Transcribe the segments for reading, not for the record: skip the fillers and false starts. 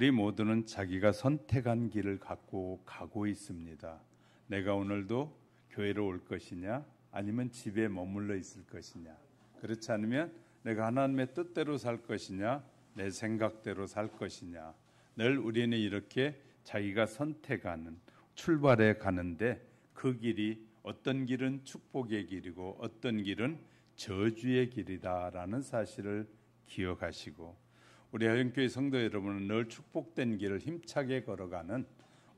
우리 모두는 자기가 선택한 길을 갖고 가고 있습니다. 내가 오늘도 교회로 올 것이냐 아니면 집에 머물러 있을 것이냐, 그렇지 않으면 내가 하나님의 뜻대로 살 것이냐 내 생각대로 살 것이냐, 늘 우리는 이렇게 자기가 선택하는, 출발해 가는데 그 길이 어떤 길은 축복의 길이고 어떤 길은 저주의 길이다라는 사실을 기억하시고, 우리 하영교회 성도 여러분은 늘 축복된 길을 힘차게 걸어가는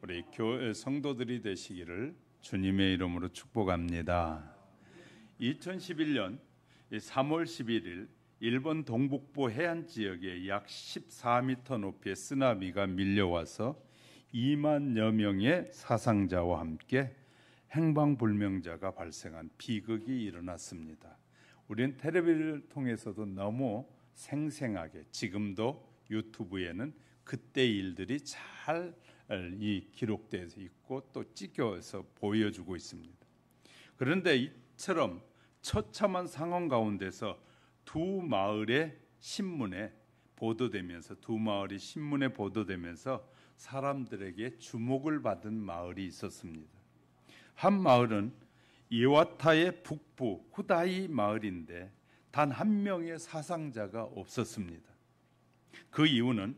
우리 교회 성도들이 되시기를 주님의 이름으로 축복합니다. 2011년 3월 11일 일본 동북부 해안 지역에 약 14m 높이의 쓰나미가 밀려와서 2만여 명의 사상자와 함께 행방불명자가 발생한 비극이 일어났습니다. 우리는 텔레비를 통해서도 너무 생생하게, 지금도 유튜브에는 그때 일들이 잘 기록되어 있고 또 찍혀서 보여주고 있습니다. 그런데 이처럼 처참한 상황 가운데서 두 마을이 신문에 보도되면서 사람들에게 주목을 받은 마을이 있었습니다. 한 마을은 이와타의 북부 후다이 마을인데 단 한 명의 사상자가 없었습니다. 그 이유는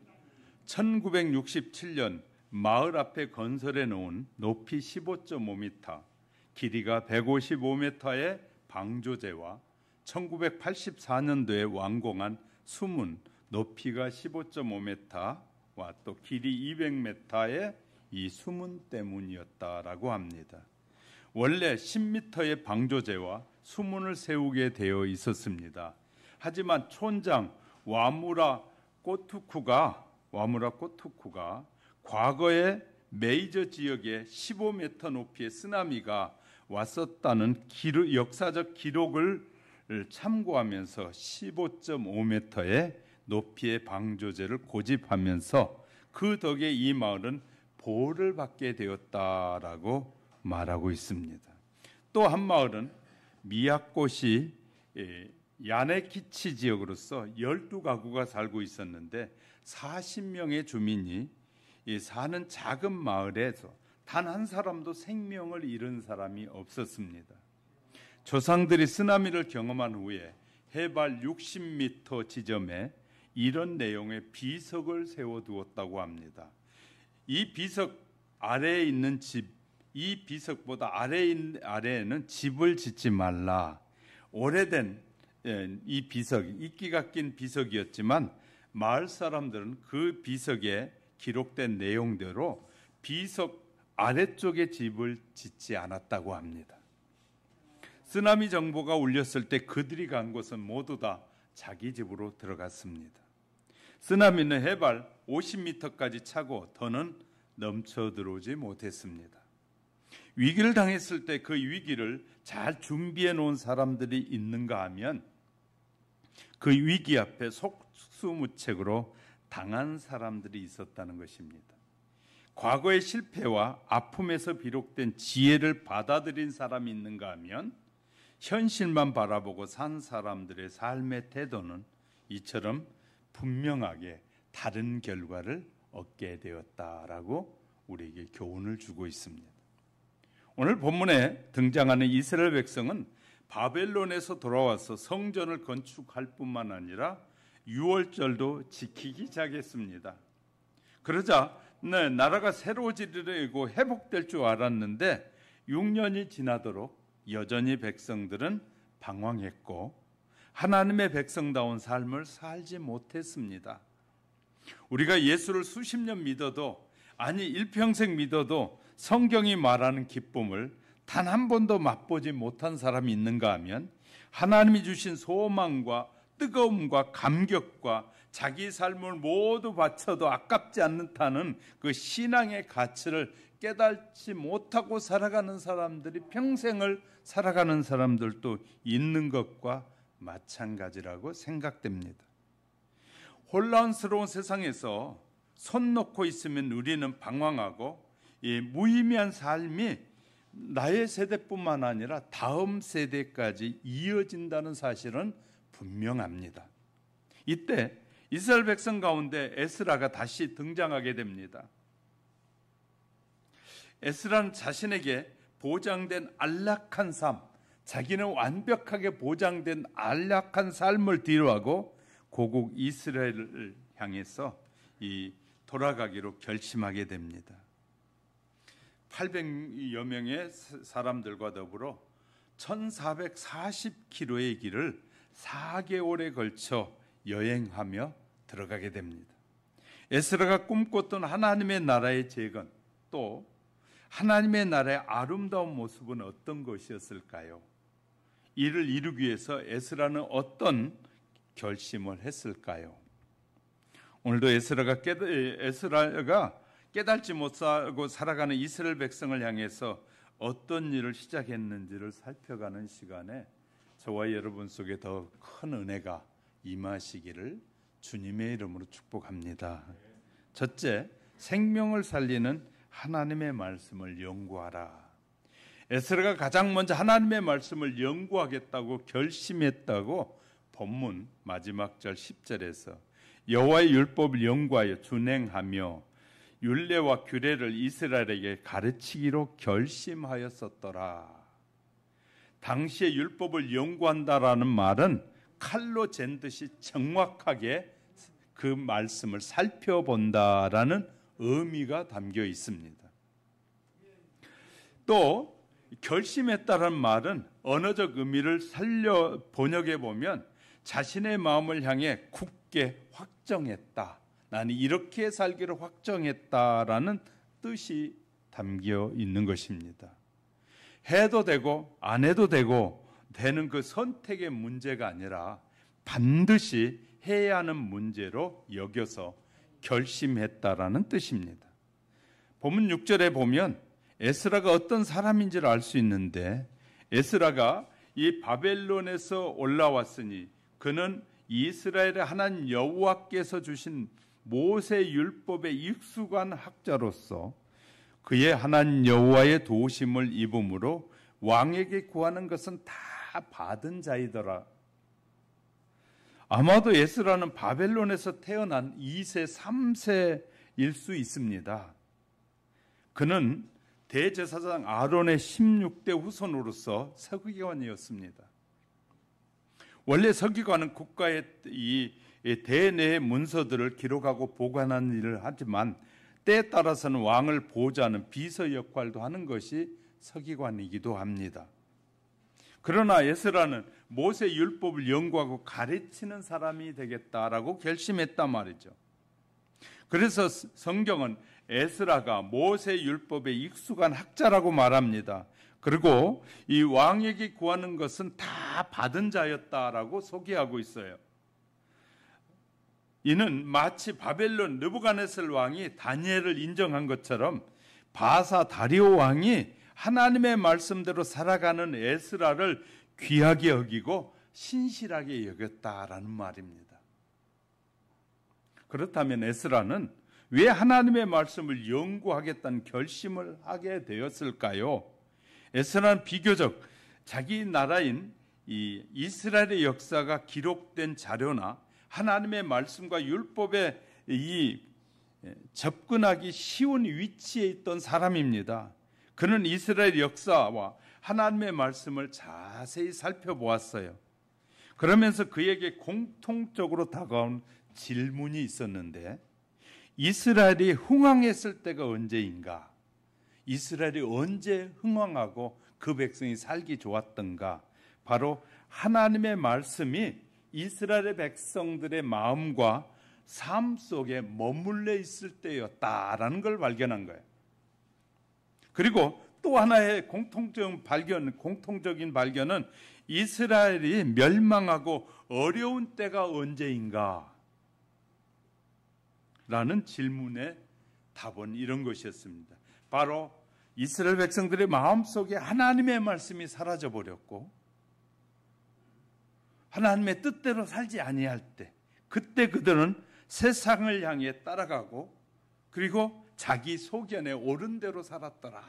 1967년 마을 앞에 건설해 놓은 높이 15.5m, 길이가 155m의 방조제와 1984년도에 완공한 수문, 높이가 15.5m와 또 길이 200m의 이 수문 때문이었다라고 합니다. 원래 10m의 방조제와 수문을 세우게 되어 있었습니다. 하지만 촌장 와무라 꼬투쿠가 과거에 메이저 지역에 15m 높이의 쓰나미가 왔었다는 역사적 기록을 참고하면서 15.5m의 높이의 방조제를 고집하면서 그 덕에 이 마을은 보호를 받게 되었다라고 말하고 있습니다. 또 한 마을은 미야코시 야네키치 지역으로서 12가구가 살고 있었는데 40명의 주민이 사는 작은 마을에서 단 한 사람도 생명을 잃은 사람이 없었습니다. 조상들이 쓰나미를 경험한 후에 해발 60m 지점에 이런 내용의 비석을 세워두었다고 합니다. 이 비석 아래에 있는 이 비석보다 아래에는 집을 짓지 말라. 오래된 이 비석이 이끼가 낀 비석이었지만 마을 사람들은 그 비석에 기록된 내용대로 비석 아래쪽에 집을 짓지 않았다고 합니다. 쓰나미 정보가 울렸을 때 그들이 간 곳은 모두 다 자기 집으로 들어갔습니다. 쓰나미는 해발 50m까지 차고 더는 넘쳐 들어오지 못했습니다. 위기를 당했을 때 그 위기를 잘 준비해 놓은 사람들이 있는가 하면 그 위기 앞에 속수무책으로 당한 사람들이 있었다는 것입니다. 과거의 실패와 아픔에서 비롯된 지혜를 받아들인 사람이 있는가 하면 현실만 바라보고 산 사람들의 삶의 태도는 이처럼 분명하게 다른 결과를 얻게 되었다라고 우리에게 교훈을 주고 있습니다. 오늘 본문에 등장하는 이스라엘 백성은 바벨론에서 돌아와서 성전을 건축할 뿐만 아니라 유월절도 지키기 시작했습니다. 그러자 나라가 새로워지려고 회복될 줄 알았는데 6년이 지나도록 여전히 백성들은 방황했고 하나님의 백성다운 삶을 살지 못했습니다. 우리가 예수를 수십 년 믿어도, 아니 일평생 믿어도 성경이 말하는 기쁨을 단 한 번도 맛보지 못한 사람이 있는가 하면 하나님이 주신 소망과 뜨거움과 감격과 자기 삶을 모두 바쳐도 아깝지 않다는 그 신앙의 가치를 깨닫지 못하고 살아가는 사람들이, 평생을 살아가는 사람들도 있는 것과 마찬가지라고 생각됩니다. 혼란스러운 세상에서 손 놓고 있으면 우리는 방황하고 이 무의미한 삶이 나의 세대뿐만 아니라 다음 세대까지 이어진다는 사실은 분명합니다. 이때 이스라엘 백성 가운데 에스라가 다시 등장하게 됩니다. 에스라는 자신에게 보장된 안락한 삶, 자기는 완벽하게 보장된 안락한 삶을 뒤로하고 고국 이스라엘을 향해서 돌아가기로 결심하게 됩니다. 800여 명의 사람들과 더불어 1440km의 길을 4개월에 걸쳐 여행하며 들어가게 됩니다. 에스라가 꿈꿨던 하나님의 나라의 재건, 또 하나님의 나라의 아름다운 모습은 어떤 것이었을까요? 이를 이루기 위해서 에스라는 어떤 결심을 했을까요? 오늘도 에스라가 깨달지 못하고 살아가는 이스라엘 백성을 향해서 어떤 일을 시작했는지를 살펴가는 시간에 저와 여러분 속에 더 큰 은혜가 임하시기를 주님의 이름으로 축복합니다. 첫째, 생명을 살리는 하나님의 말씀을 연구하라. 에스라가 가장 먼저 하나님의 말씀을 연구하겠다고 결심했다고 본문 마지막 절 10절에서 여호와의 율법을 연구하여 준행하며 율례와 규례를 이스라엘에게 가르치기로 결심하였었더라. 당시의 율법을 연구한다라는 말은 칼로 잰 듯이 정확하게 그 말씀을 살펴본다라는 의미가 담겨 있습니다. 또 결심했다는 말은 언어적 의미를 살려 번역해 보면 자신의 마음을 향해 굳게 확정했다. 나는 이렇게 살기를 확정했다라는 뜻이 담겨 있는 것입니다. 해도 되고 안 해도 되는 그 선택의 문제가 아니라 반드시 해야 하는 문제로 여겨서 결심했다라는 뜻입니다. 본문 6절에 보면 에스라가 어떤 사람인지를 알 수 있는데, 에스라가 이 바벨론에서 올라왔으니 그는 이스라엘의 하나님 여호와께서 주신 모세 율법에 익숙한 학자로서 그의 하나님 여호와의 도우심을 입음으로 왕에게 구하는 것은 다 받은 자이더라. 아마도 에스라는 바벨론에서 태어난 2세, 3세일 수 있습니다. 그는 대제사장 아론의 16대 후손으로서 서기관이었습니다. 원래 서기관은 국가의 이 대내의 문서들을 기록하고 보관하는 일을 하지만 때에 따라서는 왕을 보좌하는 비서 역할도 하는 것이 서기관이기도 합니다. 그러나 에스라는 모세 율법을 연구하고 가르치는 사람이 되겠다라고 결심했단 말이죠. 그래서 성경은 에스라가 모세 율법에 익숙한 학자라고 말합니다. 그리고 이 왕에게 구하는 것은 다 받은 자였다라고 소개하고 있어요. 이는 마치 바벨론 느부갓네살 왕이 다니엘을 인정한 것처럼 바사 다리오 왕이 하나님의 말씀대로 살아가는 에스라를 귀하게 여기고 신실하게 여겼다라는 말입니다. 그렇다면 에스라는 왜 하나님의 말씀을 연구하겠다는 결심을 하게 되었을까요? 에스라는 비교적 자기 나라인 이 이스라엘의 역사가 기록된 자료나 하나님의 말씀과 율법에 접근하기 쉬운 위치에 있던 사람입니다. 그는 이스라엘 역사와 하나님의 말씀을 자세히 살펴보았어요. 그러면서 그에게 공통적으로 다가온 질문이 있었는데, 이스라엘이 흥왕했을 때가 언제인가? 이스라엘이 언제 흥왕하고 그 백성이 살기 좋았던가? 바로 하나님의 말씀이 이스라엘의 백성들의 마음과 삶 속에 머물러 있을 때였다라는 걸 발견한 거예요. 그리고 또 하나의 공통적인 발견은 이스라엘이 멸망하고 어려운 때가 언제인가? 라는 질문의 답은 이런 것이었습니다. 바로 이스라엘 백성들의 마음속에 하나님의 말씀이 사라져버렸고 하나님의 뜻대로 살지 아니할 때, 그때 그들은 세상을 향해 따라가고 그리고 자기 소견에 옳은 대로 살았더라.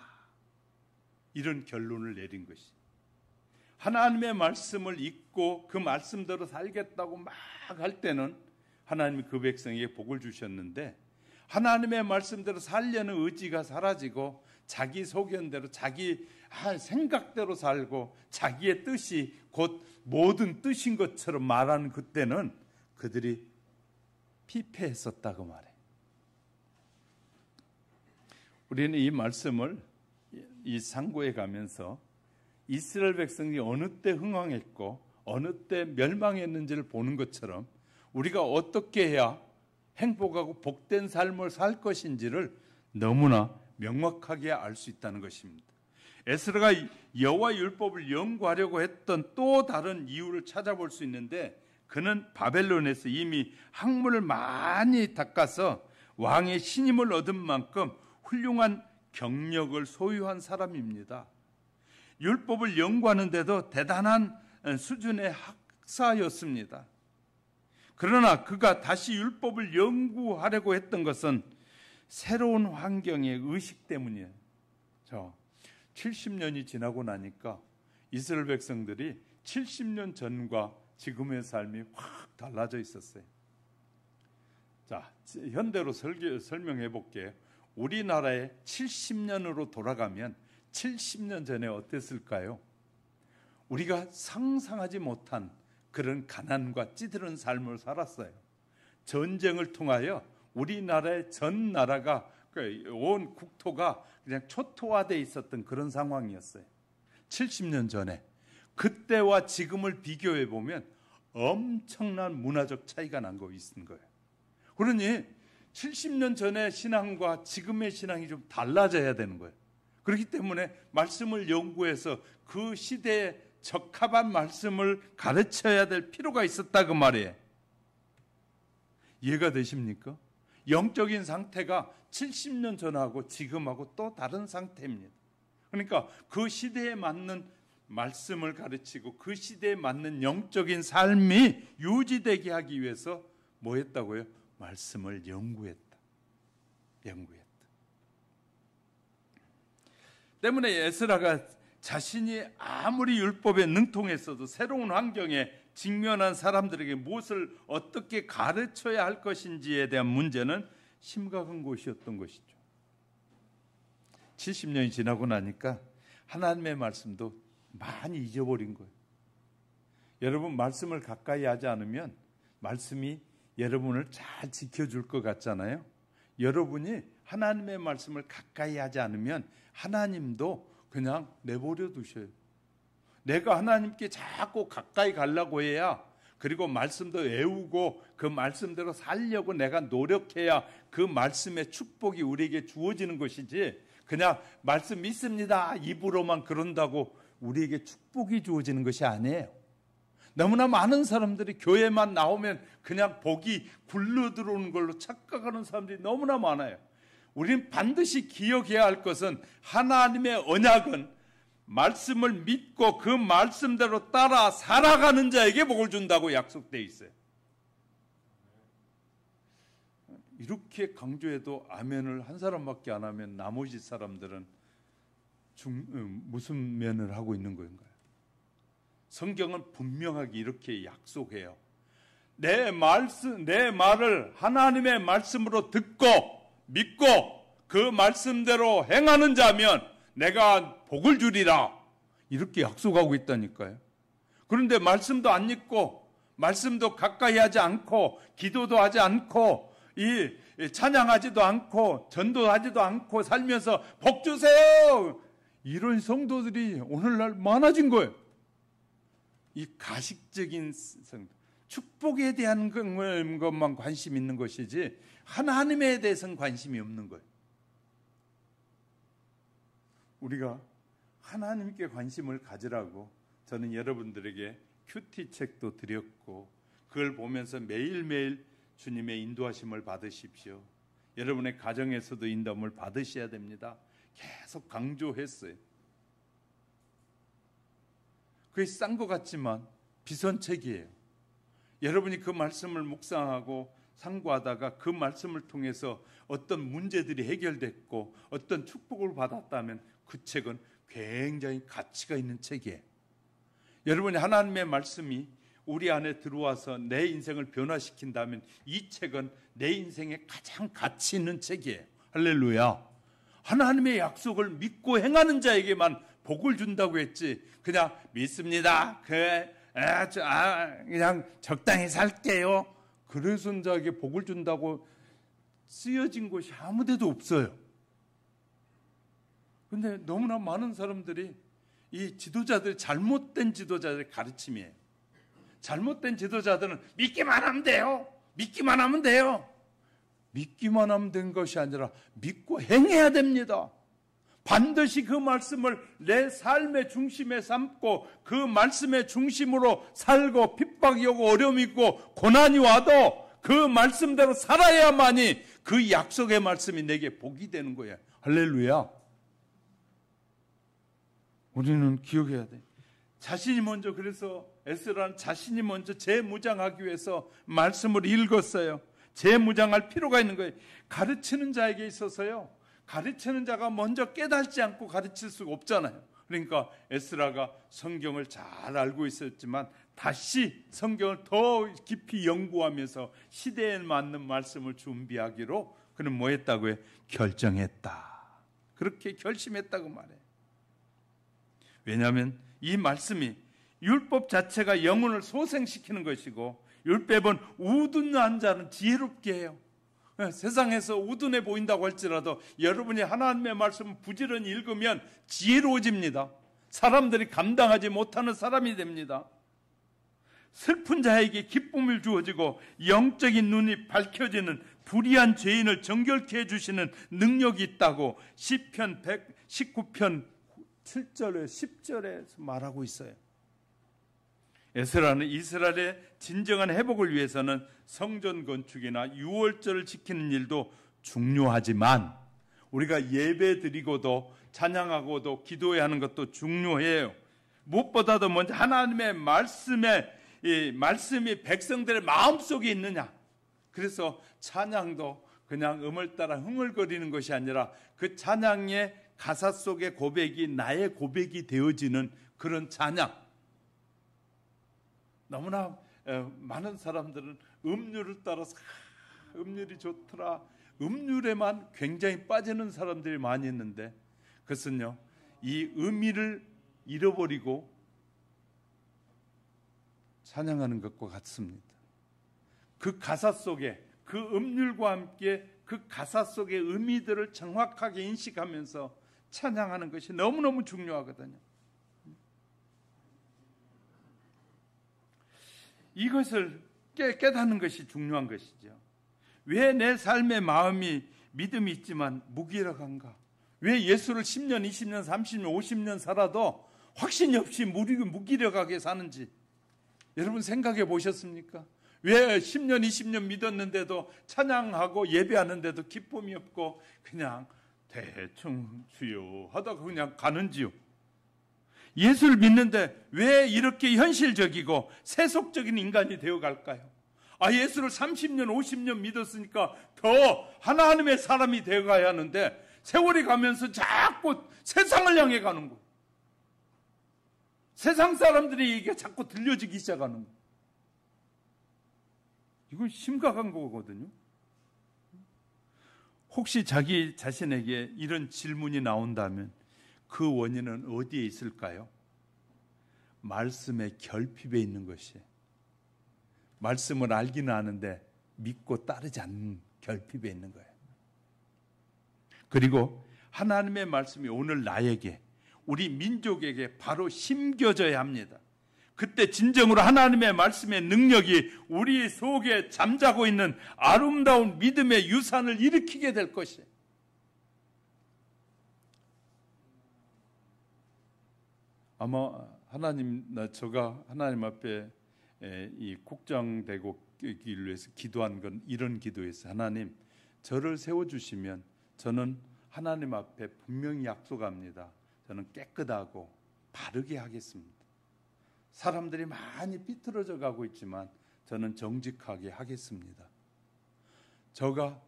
이런 결론을 내린 것이. 하나님의 말씀을 읽고 그 말씀대로 살겠다고 막 할 때는 하나님이 그 백성에게 복을 주셨는데 하나님의 말씀대로 살려는 의지가 사라지고 자기 소견대로 자기 생각대로 살고 자기의 뜻이 곧 모든 뜻인 것처럼 말하는 그때는 그들이 피폐했었다고 말해. 우리는 이 말씀을 이 상고에 가면서 이스라엘 백성이 어느 때 흥왕했고 어느 때 멸망했는지를 보는 것처럼 우리가 어떻게 해야 행복하고 복된 삶을 살 것인지를 너무나 명확하게 알 수 있다는 것입니다. 에스라가 여호와의 율법을 연구하려고 했던 또 다른 이유를 찾아볼 수 있는데 그는 바벨론에서 이미 학문을 많이 닦아서 왕의 신임을 얻은 만큼 훌륭한 경력을 소유한 사람입니다. 율법을 연구하는데도 대단한 수준의 학사였습니다. 그러나 그가 다시 율법을 연구하려고 했던 것은 새로운 환경의 의식 때문이에요. 70년이 지나고 나니까 이스라엘 백성들이 70년 전과 지금의 삶이 확 달라져 있었어요. 자, 현대로 설명해 볼게요. 우리나라에 70년으로 돌아가면 70년 전에 어땠을까요? 우리가 상상하지 못한 그런 가난과 찌들은 삶을 살았어요. 전쟁을 통하여 우리나라의 전 나라가 온 국토가 그냥 초토화되어 있었던 그런 상황이었어요. 70년 전에. 그때와 지금을 비교해 보면 엄청난 문화적 차이가 난 거 있는 거예요. 그러니 70년 전의 신앙과 지금의 신앙이 좀 달라져야 되는 거예요. 그렇기 때문에 말씀을 연구해서 그 시대에 적합한 말씀을 가르쳐야 될 필요가 있었다 그 말이에요. 이해가 되십니까? 영적인 상태가 70년 전하고 지금하고 또 다른 상태입니다. 그러니까 그 시대에 맞는 말씀을 가르치고 그 시대에 맞는 영적인 삶이 유지되게 하기 위해서 뭐 했다고요? 말씀을 연구했다. 때문에 에스라가 자신이 아무리 율법에 능통했어도 새로운 환경에 직면한 사람들에게 무엇을 어떻게 가르쳐야 할 것인지에 대한 문제는 심각한 것이었던 것이죠. 70년이 지나고 나니까 하나님의 말씀도 많이 잊어버린 거예요. 여러분, 말씀을 가까이 하지 않으면 말씀이 여러분을 잘 지켜줄 것 같잖아요. 여러분이 하나님의 말씀을 가까이 하지 않으면 하나님도 그냥 내버려 두셔요. 내가 하나님께 자꾸 가까이 가려고 해야, 그리고 말씀도 외우고 그 말씀대로 살려고 내가 노력해야 그 말씀의 축복이 우리에게 주어지는 것이지, 그냥 말씀 믿습니다 입으로만 그런다고 우리에게 축복이 주어지는 것이 아니에요. 너무나 많은 사람들이 교회만 나오면 그냥 복이 굴러 들어오는 걸로 착각하는 사람들이 너무나 많아요. 우리는 반드시 기억해야 할 것은 하나님의 언약은 말씀을 믿고 그 말씀대로 따라 살아가는 자에게 복을 준다고 약속되어 있어요. 이렇게 강조해도 아멘을 한 사람밖에 안 하면 나머지 사람들은 무슨 면을 하고 있는 건가요? 성경은 분명하게 이렇게 약속해요. 내 말을 하나님의 말씀으로 듣고 믿고 그 말씀대로 행하는 자면 내가 복을 주리라, 이렇게 약속하고 있다니까요. 그런데 말씀도 안 읽고 말씀도 가까이 하지 않고 기도도 하지 않고 찬양하지도 않고 전도하지도 않고 살면서 복 주세요, 이런 성도들이 오늘날 많아진 거예요. 이 가식적인 성도, 축복에 대한 것만 관심 있는 것이지 하나님에 대해서는 관심이 없는 거예요. 우리가 하나님께 관심을 가지라고 저는 여러분들에게 큐티 책도 드렸고, 그걸 보면서 매일매일 주님의 인도하심을 받으십시오. 여러분의 가정에서도 인도함을 받으셔야 됩니다. 계속 강조했어요. 그게 싼 것 같지만 비선책이에요. 여러분이 그 말씀을 묵상하고 상고하다가 그 말씀을 통해서 어떤 문제들이 해결됐고 어떤 축복을 받았다면 그 책은 굉장히 가치가 있는 책이에요. 여러분이 하나님의 말씀이 우리 안에 들어와서 내 인생을 변화시킨다면 이 책은 내 인생에 가장 가치 있는 책이에요. 할렐루야. 하나님의 약속을 믿고 행하는 자에게만 복을 준다고 했지, 그냥 믿습니다, 그냥 적당히 살게요, 그래서 자에게 복을 준다고 쓰여진 것이 아무 데도 없어요. 근데 너무나 많은 사람들이 이 지도자들이 잘못된 지도자들의 가르침이에요. 잘못된 지도자들은 믿기만 하면 돼요. 믿기만 하면 돼요. 믿기만 하면 된 것이 아니라 믿고 행해야 됩니다. 반드시 그 말씀을 내 삶의 중심에 삼고 그 말씀의 중심으로 살고, 핍박이 오고 어려움이 있고 고난이 와도 그 말씀대로 살아야만이 그 약속의 말씀이 내게 복이 되는 거예요. 할렐루야. 우리는 기억해야 돼. 자신이 먼저, 그래서 에스라는 자신이 먼저 재무장하기 위해서 말씀을 읽었어요. 재무장할 필요가 있는 거예요. 가르치는 자에게 있어서요, 가르치는 자가 먼저 깨닫지 않고 가르칠 수가 없잖아요. 그러니까 에스라가 성경을 잘 알고 있었지만 다시 성경을 더 깊이 연구하면서 시대에 맞는 말씀을 준비하기로 그는 뭐 했다고요? 결정했다. 그렇게 결심했다고 말해요. 왜냐하면 이 말씀이, 율법 자체가 영혼을 소생시키는 것이고, 율법은 우둔한 자는 지혜롭게 해요. 세상에서 우둔해 보인다고 할지라도 여러분이 하나님의 말씀을 부지런히 읽으면 지혜로워집니다. 사람들이 감당하지 못하는 사람이 됩니다. 슬픈 자에게 기쁨을 주어지고 영적인 눈이 밝혀지는 불의한 죄인을 정결케 해주시는 능력이 있다고 시편 119편 7절에 10절에 말하고 있어요. 에스라는 이스라엘의 진정한 회복을 위해서는 성전 건축이나 유월절을 지키는 일도 중요하지만, 우리가 예배 드리고도 찬양하고도 기도해야 하는 것도 중요해요. 무엇보다도 먼저 하나님의 이 말씀이 백성들의 마음속에 있느냐. 그래서 찬양도 그냥 음을 따라 흥얼거리는 것이 아니라 그 찬양의 가사 속의 고백이 나의 고백이 되어지는 그런 찬양. 너무나 많은 사람들은 음률을 따라서 음률이 좋더라, 음률에만 굉장히 빠지는 사람들이 많이 있는데, 그것은요, 이 의미를 잃어버리고 찬양하는 것과 같습니다. 그 가사 속에, 그 음률과 함께 그 가사 속의 의미들을 정확하게 인식하면서 찬양하는 것이 너무너무 중요하거든요. 이것을 깨닫는 것이 중요한 것이죠. 왜 내 삶의 마음이 믿음이 있지만 무기력한가? 왜 예수를 10년, 20년, 30년, 50년 살아도 확신이 없이 무기력하게 사는지 여러분 생각해 보셨습니까? 왜 10년, 20년 믿었는데도, 찬양하고 예배하는데도 기쁨이 없고 그냥 대충 주요 하다가 그냥 가는지요? 예수를 믿는데 왜 이렇게 현실적이고 세속적인 인간이 되어갈까요? 예수를 30년, 50년 믿었으니까 더 하나님의 사람이 되어가야 하는데 세월이 가면서 자꾸 세상을 향해 가는 거예요. 세상 사람들이 이게 자꾸 들려지기 시작하는 거예요. 이건 심각한 거거든요. 혹시 자기 자신에게 이런 질문이 나온다면 그 원인은 어디에 있을까요? 말씀의 결핍에 있는 것이에요. 말씀을 알기는 아는데 믿고 따르지 않는 결핍에 있는 거예요. 그리고 하나님의 말씀이 오늘 나에게, 우리 민족에게 바로 심겨져야 합니다. 그때 진정으로 하나님의 말씀의 능력이 우리 속에 잠자고 있는 아름다운 믿음의 유산을 일으키게 될 것이에요. 아마 제가 하나님 앞에 이 국장되고 길 위해서 기도한 건 이런 기도였어요. 하나님, 저를 세워주시면 저는 하나님 앞에 분명히 약속합니다. 저는 깨끗하고 바르게 하겠습니다. 사람들이 많이 삐뚤어져 가고 있지만 저는 정직하게 하겠습니다. 저가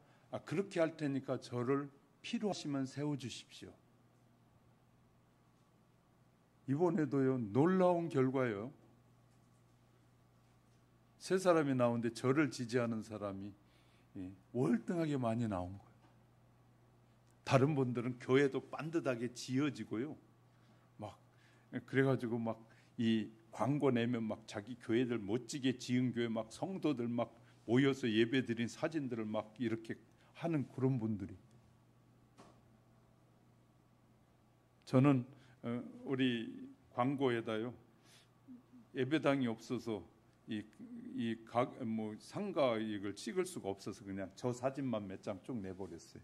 그렇게 할 테니까 저를 필요하시면 세워주십시오. 이번에도요, 놀라운 결과예요. 세 사람이 나오는데 저를 지지하는 사람이 월등하게 많이 나온 거예요. 다른 분들은 교회도 반듯하게 지어지고요. 막 그래가지고 막 이 광고 내면 막 자기 교회들 멋지게 지은 교회 막 성도들 막 모여서 예배드린 사진들을 막 이렇게 하는 그런 분들이. 저는 우리 광고에다요 예배당이 없어서 뭐 상가 이걸 찍을 수가 없어서 그냥 저 사진만 몇 장 쭉 내버렸어요.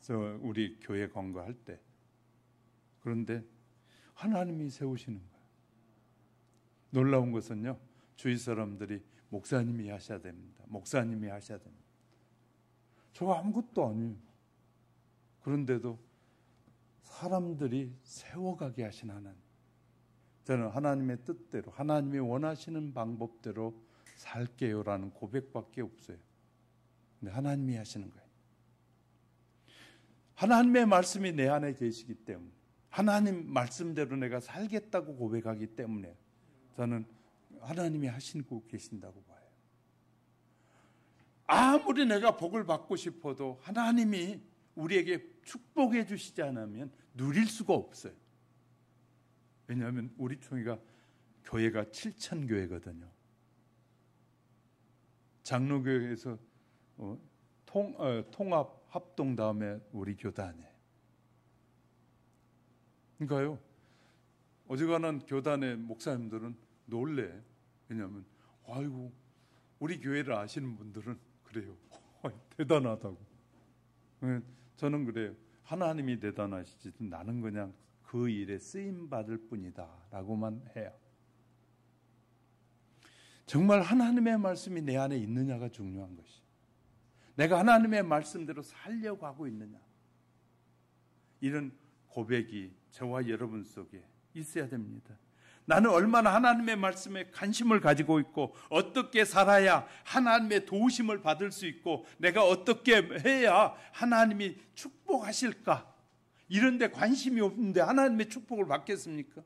저 우리 교회 광고할 때. 그런데 하나님이 세우시는 거예요. 놀라운 것은요, 주위 사람들이 목사님이 하셔야 됩니다. 목사님이 하셔야 됩니다. 저 아무것도 아니에요. 그런데도 사람들이 세워가게 하신 하나님. 저는 하나님의 뜻대로, 하나님이 원하시는 방법대로 살게요라는 고백밖에 없어요. 근데 하나님이 하시는 거예요. 하나님의 말씀이 내 안에 계시기 때문에, 하나님 말씀대로 내가 살겠다고 고백하기 때문에 저는 하나님이 하시고 계신다고 봐요. 아무리 내가 복을 받고 싶어도 하나님이 우리에게 축복해 주시지 않으면 누릴 수가 없어요. 왜냐하면 우리 총회가 교회가 7,000교회거든요. 장로교회에서 통합 합동 다음에 우리 교단에. 그러니까요, 어지간한 교단의 목사님들은 놀래. 왜냐하면 아이고 우리 교회를 아시는 분들은 그래요. 대단하다고. 저는 그래요. 하나님이 대단하시지 나는 그냥 그 일에 쓰임 받을 뿐이다 라고만 해요. 정말 하나님의 말씀이 내 안에 있느냐가 중요한 것이. 내가 하나님의 말씀대로 살려고 하고 있느냐. 이런 고백이 저와 여러분 속에 있어야 됩니다. 나는 얼마나 하나님의 말씀에 관심을 가지고 있고 어떻게 살아야 하나님의 도우심을 받을 수 있고 내가 어떻게 해야 하나님이 축복하실까? 이런 데 관심이 없는데 하나님의 축복을 받겠습니까?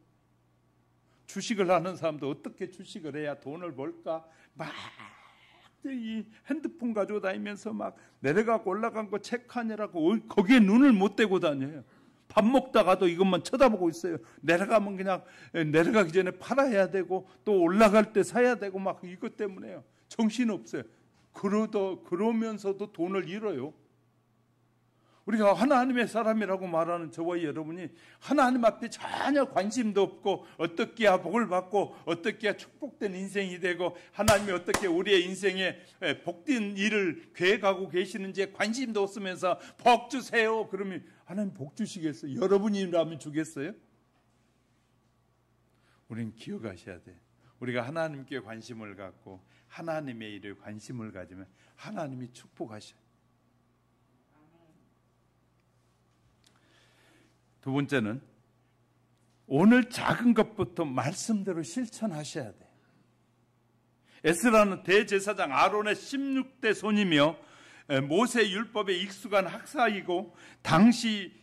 주식을 하는 사람도 어떻게 주식을 해야 돈을 벌까? 막 이 핸드폰 가지고 다니면서 막 내려가고 올라간 거 체크하느라고 거기에 눈을 못 대고 다녀요. 밥 먹다가도 이것만 쳐다보고 있어요. 내려가면 그냥 내려가기 전에 팔아야 되고 또 올라갈 때 사야 되고 막 이것 때문에요. 정신없어요. 그러면서도 돈을 잃어요. 우리가 하나님의 사람이라고 말하는 저와 여러분이 하나님 앞에 전혀 관심도 없고 어떻게 해야 복을 받고 어떻게 해야 축복된 인생이 되고 하나님이 어떻게 우리의 인생에 복된 일을 계획하고 계시는지에 관심도 없으면서 복 주세요. 그러면 하나님 복 주시겠어요? 여러분이라면 주겠어요? 우리는 기억하셔야 돼요. 우리가 하나님께 관심을 갖고 하나님의 일에 관심을 가지면 하나님이 축복하셔요. 두 번째는 오늘 작은 것부터 말씀대로 실천하셔야 돼요. 에스라는 대제사장 아론의 16대 손이며 모세 율법에 익숙한 학사이고 당시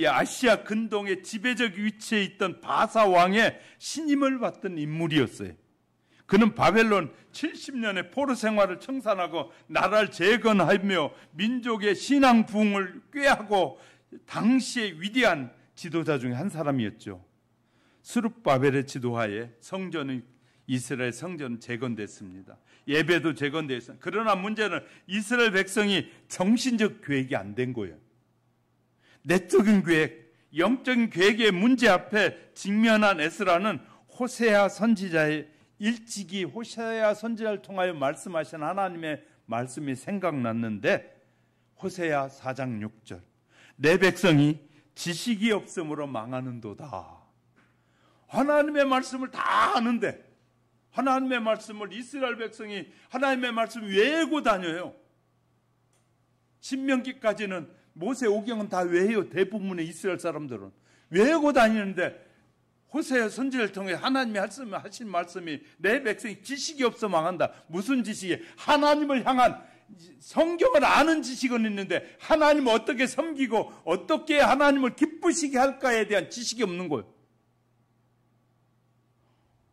아시아 근동의 지배적 위치에 있던 바사 왕의 신임을 받던 인물이었어요. 그는 바벨론 70년의 포로 생활을 청산하고 나라를 재건하며 민족의 신앙 부흥을 꾀하고 당시의 위대한 지도자 중에 한 사람이었죠. 스룹바벨의 지도하에 이스라엘 성전은 재건됐습니다. 예배도 재건됐습니다. 그러나 문제는 이스라엘 백성이 정신적 계획이 안 된 거예요. 내적인 계획, 영적인 계획의 문제 앞에 직면한 에스라는 호세아 선지자의 일찍이 호세아 선지자를 통하여 말씀하신 하나님의 말씀이 생각났는데 호세아 4장 6절 내 백성이 지식이 없음으로 망하는도다. 하나님의 말씀을 다 아는데 하나님의 말씀을 이스라엘 백성이 하나님의 말씀을 외우고 다녀요. 신명기까지는 모세오경은 다 외워요. 대부분의 이스라엘 사람들은 외우고 다니는데 호세아 선지자를 통해 하나님이 하신 말씀이 내 백성이 지식이 없어 망한다. 무슨 지식이? 하나님을 향한 성경을 아는 지식은 있는데 하나님을 어떻게 섬기고 어떻게 하나님을 기쁘시게 할까에 대한 지식이 없는 거예요.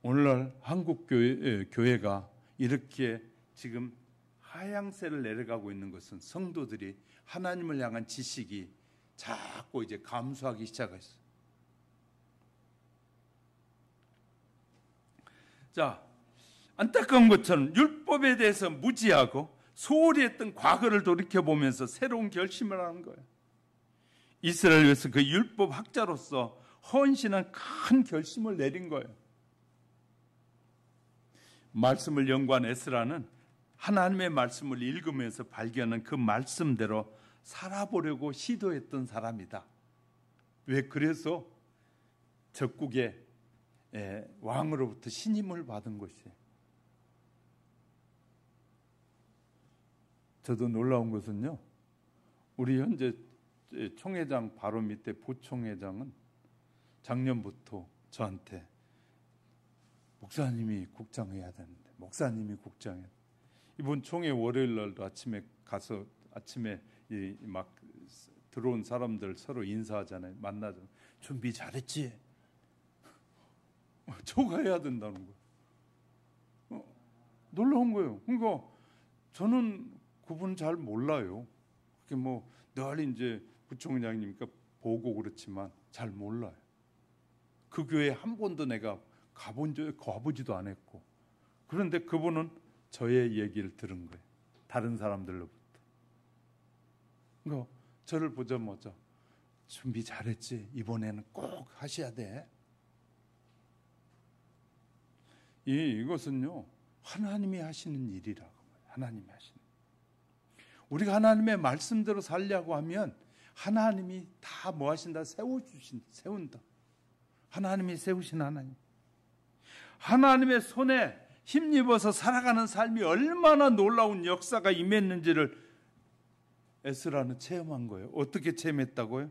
오늘날 한국 교회가 이렇게 지금 하향세를 내려가고 있는 것은 성도들이 하나님을 향한 지식이 자꾸 이제 감소하기 시작했어요. 자, 안타까운 것처럼 율법에 대해서 무지하고 소홀히 했던 과거를 돌이켜보면서 새로운 결심을 하는 거예요. 이스라엘 위해서 그 율법 학자로서 헌신한 큰 결심을 내린 거예요. 말씀을 연구한 에스라는 하나님의 말씀을 읽으면서 발견한 그 말씀대로 살아보려고 시도했던 사람이다. 왜? 그래서 적국의 왕으로부터 신임을 받은 것이에요. 저도 놀라운 것은요, 우리 현재 총회장 바로 밑에 부총회장은 작년부터 저한테 목사님이 국장해야 되는데, 목사님이 국장해야 돼. 이번 총회 월요일 날도 아침에 가서 아침에 막 들어온 사람들 서로 인사하잖아요. 만나죠. 준비 잘했지? 저가 해야 된다는 거예요. 놀라운 거예요. 그러니까 저는 그분 잘 몰라요. 그게 뭐 늘 이제 부총장이니까 보고 그렇지만 잘 몰라요. 그 교회 한 번도 내가 가보지도 않았고. 그런데 그분은 저의 얘기를 들은 거예요. 다른 사람들로부터. 그러니까 저를 보자마자 준비 잘했지? 이번에는 꼭 하셔야 돼. 이것은요, 하나님이 하시는 일이라고. 하나님이 하시는. 우리가 하나님의 말씀대로 살려고 하면 하나님이 다 뭐 하신다? 세운다. 하나님이 세우신 하나님. 하나님의 손에 힘입어서 살아가는 삶이 얼마나 놀라운 역사가 임했는지를 에스라는 체험한 거예요. 어떻게 체험했다고요?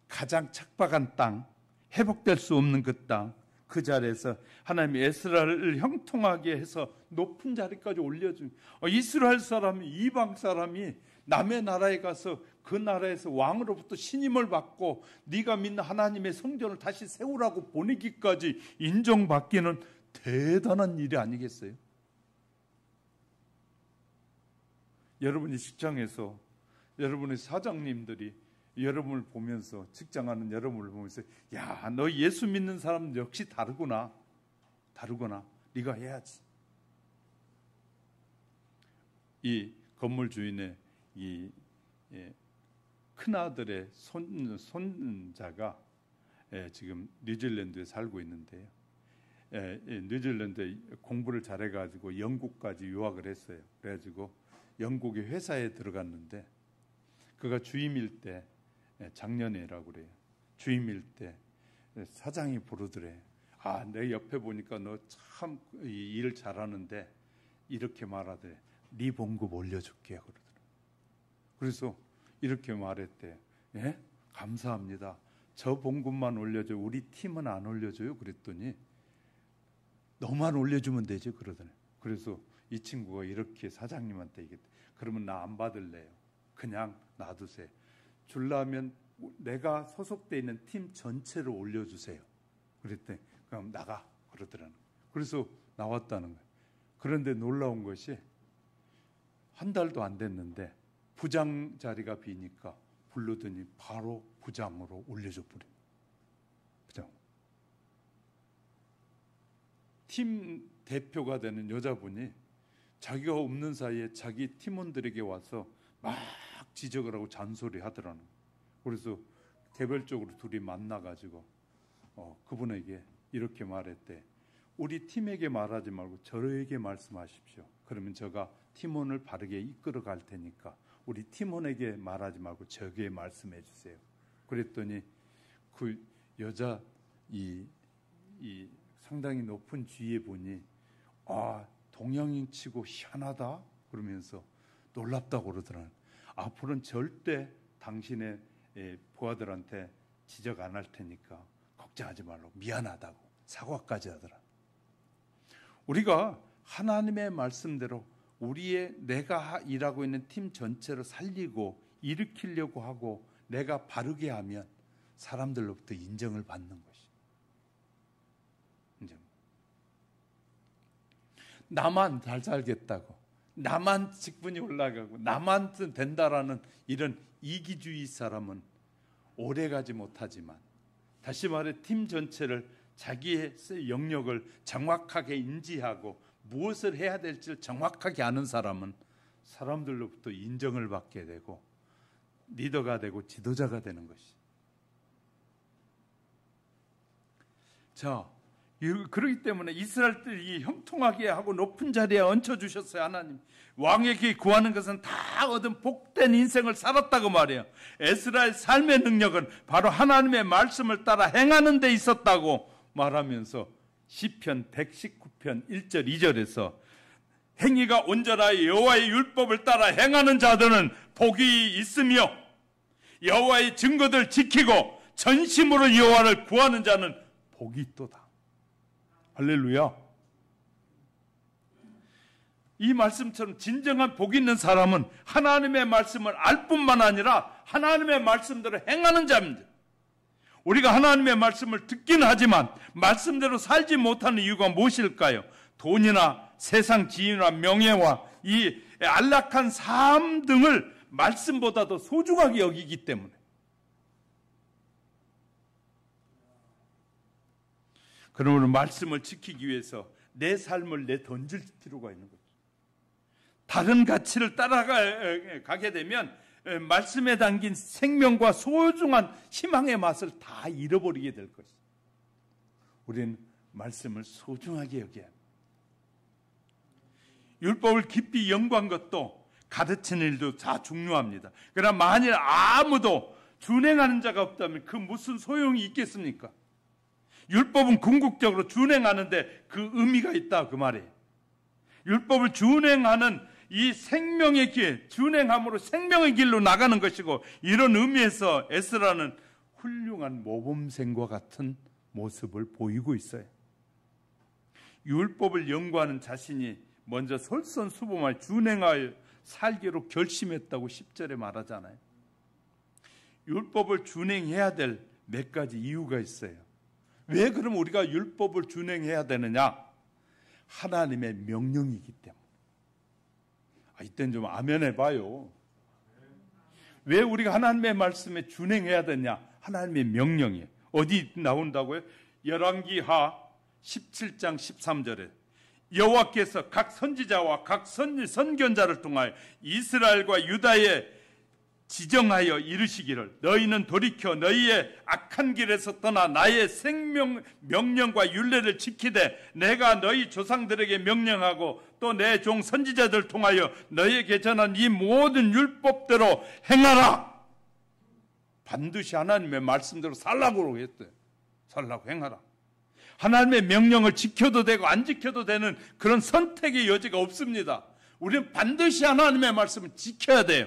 가장 척박한 땅, 회복될 수 없는 그 땅, 그 자리에서 하나님이 에스라를 형통하게 해서 높은 자리까지 올려준. 이스라엘 사람이, 이방 사람이 남의 나라에 가서 그 나라에서 왕으로부터 신임을 받고 네가 믿는 하나님의 성전을 다시 세우라고 보내기까지 인정받기는 대단한 일이 아니겠어요? 여러분이 직장에서 여러분의 사장님들이 여러분을 보면서, 직장하는 여러분을 보면서, 야, 너 예수 믿는 사람 역시 다르구나. 네가 해야지. 이 건물 주인의 이 큰아들의 손자가 지금 뉴질랜드에 살고 있는데요. 뉴질랜드에 공부를 잘해가지고 영국까지 유학을 했어요. 그래가지고 영국의 회사에 들어갔는데, 그가 주임일 때, 작년에라고 그래요. 주임일 때 사장이 부르더래. 내 옆에 보니까 너 참 일 잘하는데 이렇게 말하더래. 네 봉급 올려줄게 그러더래. 그래서 이렇게 말했대. 예? 감사합니다. 저 봉급만 올려줘. 우리 팀은 안 올려줘요. 그랬더니 너만 올려주면 되지 그러더래. 그래서 이 친구가 이렇게 사장님한테 얘기했대. 그러면 나 안 받을래요. 그냥 놔두세요. 줄라면 내가 소속돼 있는 팀 전체를 올려주세요. 그랬더니 그럼 나가 그러더라는 거예요. 그래서 나왔다는 거예요. 그런데 놀라운 것이 한 달도 안 됐는데 부장 자리가 비니까 부르더니 바로 부장으로 올려줘 버려요. 부장. 팀 대표가 되는 여자분이 자기가 없는 사이에 자기 팀원들에게 와서 막 지적을 하고 잔소리 하더라는 거예요. 그래서 개별적으로 둘이 만나가지고 그분에게 이렇게 말했대. 우리 팀에게 말하지 말고 저에게 말씀하십시오. 그러면 제가 팀원을 바르게 이끌어 갈 테니까 우리 팀원에게 말하지 말고 저에게 말씀해 주세요. 그랬더니 그 여자 이 상당히 높은 지휘 분이 동양인치고 희한하다 그러면서 놀랍다고 그러더라고요. 앞으로는 절대 당신의 부하들한테 지적 안 할 테니까 걱정하지 말라고, 미안하다고 사과까지 하더라. 우리가 하나님의 말씀대로 내가 일하고 있는 팀 전체를 살리고 일으키려고 하고 내가 바르게 하면 사람들로부터 인정을 받는 것이. 인정. 나만 잘 살겠다고, 나만 직분이 올라가고 나만 된다라는 이런 이기주의 사람은 오래가지 못하지만, 다시 말해 팀 전체를 자기의 영역을 정확하게 인지하고 무엇을 해야 될지를 정확하게 아는 사람은 사람들로부터 인정을 받게 되고 리더가 되고 지도자가 되는 것이. 자, 그렇기 때문에 이스라엘들이 형통하게 하고 높은 자리에 얹혀주셨어요. 하나님 왕에게 구하는 것은 다 얻은 복된 인생을 살았다고 말해요. 에스라의 삶의 능력은 바로 하나님의 말씀을 따라 행하는 데 있었다고 말하면서 시편 119편 1절 2절에서 행위가 온전하여 여호와의 율법을 따라 행하는 자들은 복이 있으며 여호와의 증거들 지키고 전심으로 여호와를 구하는 자는 복이 있도다. 할렐루야. 이 말씀처럼 진정한 복 있는 사람은 하나님의 말씀을 알 뿐만 아니라 하나님의 말씀대로 행하는 자입니다. 우리가 하나님의 말씀을 듣긴 하지만 말씀대로 살지 못하는 이유가 무엇일까요? 돈이나 세상 지위나 명예와 이 안락한 삶 등을 말씀보다 더 소중하게 여기기 때문에. 그러므로 말씀을 지키기 위해서 내 삶을 내던질 필요가 있는 거죠. 다른 가치를 따라가게 되면 말씀에 담긴 생명과 소중한 희망의 맛을 다 잃어버리게 될 것이죠. 우리는 말씀을 소중하게 여겨야 합니다. 율법을 깊이 연구한 것도 가르치는 일도 다 중요합니다. 그러나 만일 아무도 준행하는 자가 없다면 그 무슨 소용이 있겠습니까? 율법은 궁극적으로 준행하는데 그 의미가 있다 그 말이에요. 율법을 준행하는 이 생명의 길, 준행함으로 생명의 길로 나가는 것이고, 이런 의미에서 에스라는 훌륭한 모범생과 같은 모습을 보이고 있어요. 율법을 연구하는 자신이 먼저 솔선수범하여 준행하여 살기로 결심했다고 10절에 말하잖아요. 율법을 준행해야 될 몇 가지 이유가 있어요. 왜 그럼 우리가 율법을 준행해야 되느냐? 하나님의 명령이기 때문에. 이때는 좀 아멘 해봐요. 왜 우리가 하나님의 말씀에 준행해야 되냐? 하나님의 명령이에요. 어디 나온다고요? 열왕기하 17장 13절에 여호와께서 각 선지자와 각 선견자를 통하여 이스라엘과 유다에 지정하여 이르시기를 너희는 돌이켜 너희의 악한 길에서 떠나 나의 생명 명령과 율례를 지키되 내가 너희 조상들에게 명령하고 또 내 종 선지자들 통하여 너희에게 전한 이 모든 율법대로 행하라. 반드시 하나님의 말씀대로 살라고 했어요. 살라고 행하라. 하나님의 명령을 지켜도 되고 안 지켜도 되는 그런 선택의 여지가 없습니다. 우리는 반드시 하나님의 말씀을 지켜야 돼요.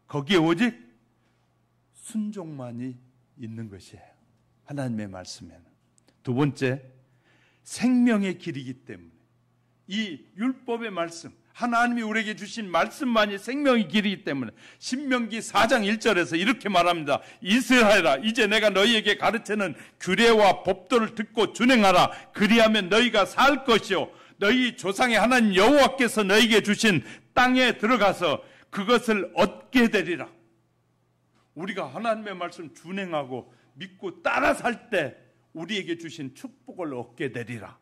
거기에 오직 순종만이 있는 것이에요. 하나님의 말씀에는. 두 번째, 생명의 길이기 때문에 이 율법의 말씀, 하나님이 우리에게 주신 말씀만이 생명의 길이기 때문에 신명기 4장 1절에서 이렇게 말합니다. 이스라엘아, 이제 내가 너희에게 가르치는 규례와 법도를 듣고 준행하라. 그리하면 너희가 살 것이요 너희 조상의 하나님 여호와께서 너희에게 주신 땅에 들어가서 그것을 얻게 되리라. 우리가 하나님의 말씀 준행하고 믿고 따라 살 때 우리에게 주신 축복을 얻게 되리라.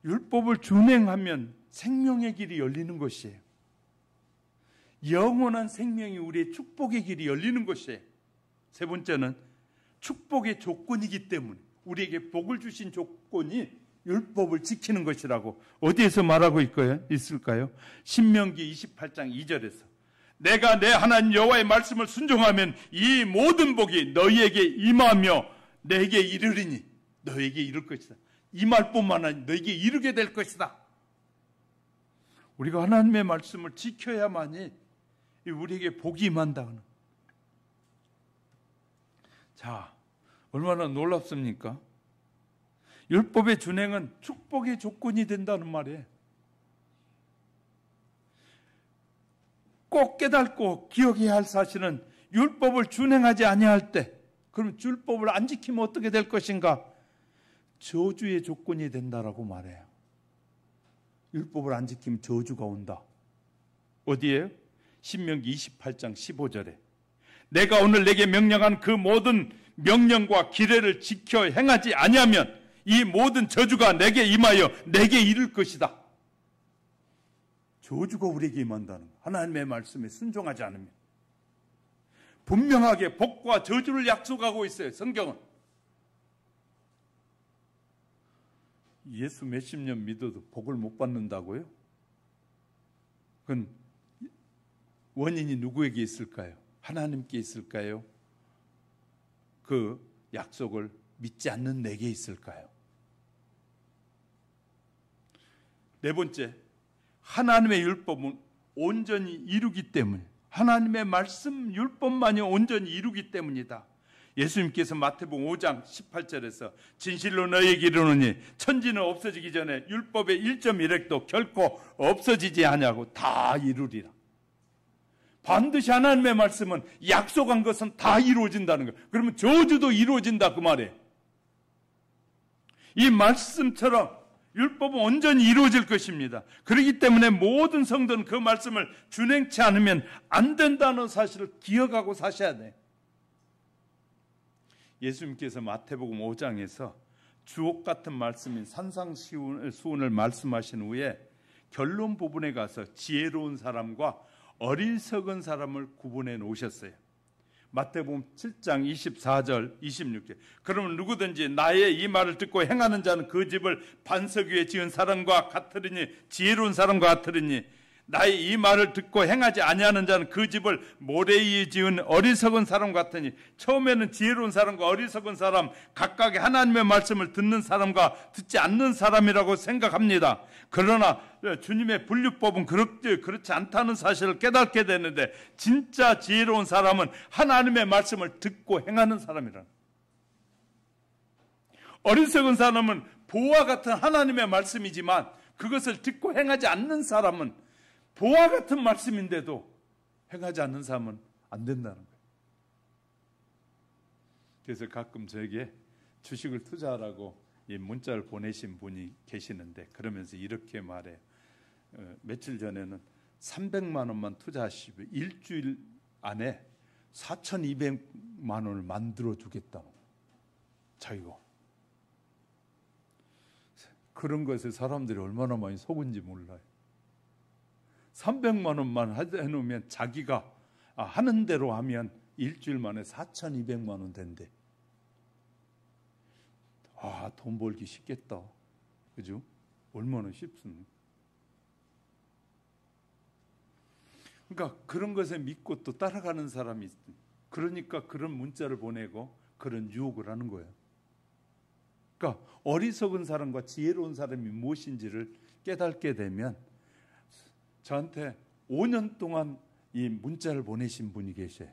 율법을 준행하면 생명의 길이 열리는 것이에요. 영원한 생명이 우리의 축복의 길이 열리는 것이에요. 세 번째는 축복의 조건이기 때문에 우리에게 복을 주신 조건이 율법을 지키는 것이라고 어디에서 말하고 있을까요? 신명기 28장 2절에서 내가 내 하나님 여호와의 말씀을 순종하면 이 모든 복이 너희에게 임하며 내게 이르리니 너희에게 이를 것이다. 이 말뿐만 아니라 너희에게 이르게 될 것이다. 우리가 하나님의 말씀을 지켜야만이 우리에게 복이 임한다는. 자, 얼마나 놀랍습니까? 율법의 준행은 축복의 조건이 된다는 말이에요. 꼭 깨닫고 기억해야 할 사실은 율법을 준행하지 아니할 때, 그럼 율법을 안 지키면 어떻게 될 것인가? 저주의 조건이 된다라고 말해요. 율법을 안 지키면 저주가 온다. 어디에요? 신명기 28장 15절에 내가 오늘 내게 명령한 그 모든 명령과 규례를 지켜 행하지 아니하면 이 모든 저주가 내게 임하여 내게 이를 것이다. 저주가 우리에게 임한다는 거. 하나님의 말씀에 순종하지 않으면. 분명하게 복과 저주를 약속하고 있어요. 성경은. 예수 몇십 년 믿어도 복을 못 받는다고요? 그건 원인이 누구에게 있을까요? 하나님께 있을까요? 그 약속을 믿지 않는 내게 있을까요? 네 번째, 하나님의 율법은 온전히 이루기 때문에, 하나님의 말씀 율법만이 온전히 이루기 때문이다. 예수님께서 마태복음 5장 18절에서 진실로 너희에게 이르노니 천지는 없어지기 전에 율법의 1.1획도 결코 없어지지 아니하고 다 이루리라. 반드시 하나님의 말씀은 약속한 것은 다 이루어진다는 거예요. 그러면 저주도 이루어진다 그 말이에요. 이 말씀처럼 율법은 온전히 이루어질 것입니다. 그렇기 때문에 모든 성도는 그 말씀을 준행치 않으면 안 된다는 사실을 기억하고 사셔야 돼요. 예수님께서 마태복음 5장에서 주옥 같은 말씀인 산상수훈을 말씀하신 후에 결론 부분에 가서 지혜로운 사람과 어리석은 사람을 구분해 놓으셨어요. 마태복음 7장 24절 26절 그러면 누구든지 나의 이 말을 듣고 행하는 자는 그 집을 반석 위에 지은 사람과 같으리니 지혜로운 사람과 같으리니 나의 이 말을 듣고 행하지 아니하는 자는 그 집을 모래 위에 지은 어리석은 사람 같으니 처음에는 지혜로운 사람과 어리석은 사람 각각의 하나님의 말씀을 듣는 사람과 듣지 않는 사람이라고 생각합니다. 그러나 주님의 분류법은 그렇지 않다는 사실을 깨닫게 되는데 진짜 지혜로운 사람은 하나님의 말씀을 듣고 행하는 사람이라. 어리석은 사람은 보와 같은 하나님의 말씀이지만 그것을 듣고 행하지 않는 사람은 보와 같은 말씀인데도 행하지 않는 사람은 안 된다는 거예요. 그래서 가끔 저에게 주식을 투자하라고 이 문자를 보내신 분이 계시는데 그러면서 이렇게 말해요. 며칠 전에는 300만 원만 투자하시고 일주일 안에 4,200만 원을 만들어 주겠다고. 자기가. 그런 것에 사람들이 얼마나 많이 속은지 몰라요. 300만 원만 해놓으면 자기가 하는 대로 하면 일주일 만에 4,200만 원 된대. 돈 벌기 쉽겠다. 그죠? 얼마나 쉽습니까? 그러니까 그런 것에 믿고 또 따라가는 사람이 있습니다. 그러니까 그런 문자를 보내고 그런 유혹을 하는 거예요. 그러니까 어리석은 사람과 지혜로운 사람이 무엇인지를 깨닫게 되면 저한테 5년 동안 이 문자를 보내신 분이 계셔요.